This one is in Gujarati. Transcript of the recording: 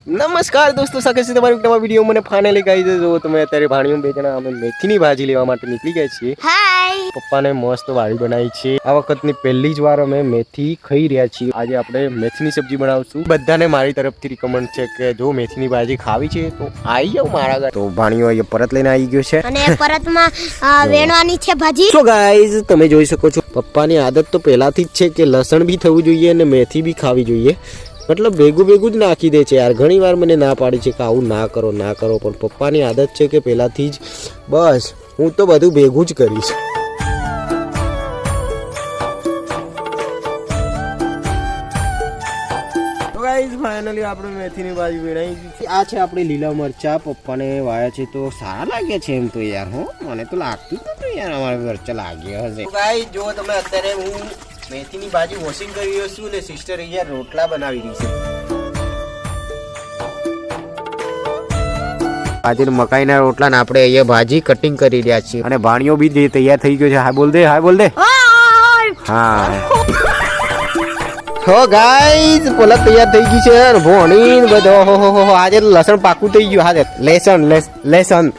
નમસ્કાર દોસ્તો, સ્વાગત છે તમારું નવા વિડીયો. મને ફાઇનલી ગાઈસ જો તમે અત્યારે ભાણીઓ બે જણા અમે મેથીની ભાજી લેવા માટે નીકળી ગયા છીએ. હાય પપ્પાને મસ્ત વાડી બનાવી છે. આ વખતની પહેલી જ વાર અમે મેથી ખાઈ રહ્યા છીએ. આજે આપણે મેથીની સબ્જી બનાવશું. બધાને મારી તરફથી રિકમેન્ડ છે કે જો મેથીની ભાજી ખાવી છે તો આવી જાવ મારા ઘરે. તો ભાણીઓ અહીંયા પરત લઈને આવી ગયો છે અને પરતમાં વેણવાની છે ભાજી. સો ગાઈસ તમે જોઈ શકો છો પપ્પાની આદત તો પહેલાથી જ છે કે લસણ બી થવું જોઈએ અને મેથી બી ખાવી જોઈએ. મતલબ ભેગું જ નાખી દે છે યાર. ઘણી વાર મને ના પાડી છે કે આવું ના કરો પણ પપ્પાની આદત છે કે પહેલાથી જ બસ હું તો બધું ભેગું જ કરીશ. ગાઈસ ફાઇનલી આપણે મેથીની ભાજી વેણાઈ છે. આ છે આપણે લીલા મરચા પપ્પાને વાયા છે તો સારા લાગે છે એમ તો યાર. હો મને તો લાગતું નતું યાર અમારા મરચા લાગ્યા હશે. ગાઈસ જો તમે અત્યારે હું મેથીની ભાજી વોશિંગ કરી રહ્યો છું ને સિસ્ટર અહીંયા રોટલા બનાવી રહી છે. આજે મકાઈના રોટલા ને આપણે અહીંયા ભાજી કટિંગ કરી રહ્યા છીએ અને ભાણીઓ બી તૈયાર થઈ ગયો છે. હાય બોલ દે હા. હો ગાઈસ પોલક તૈયાર થઈ ગઈ છે. ભોણી બધો આજે લસણ પાકું થઈ ગયું. હાજર લેસન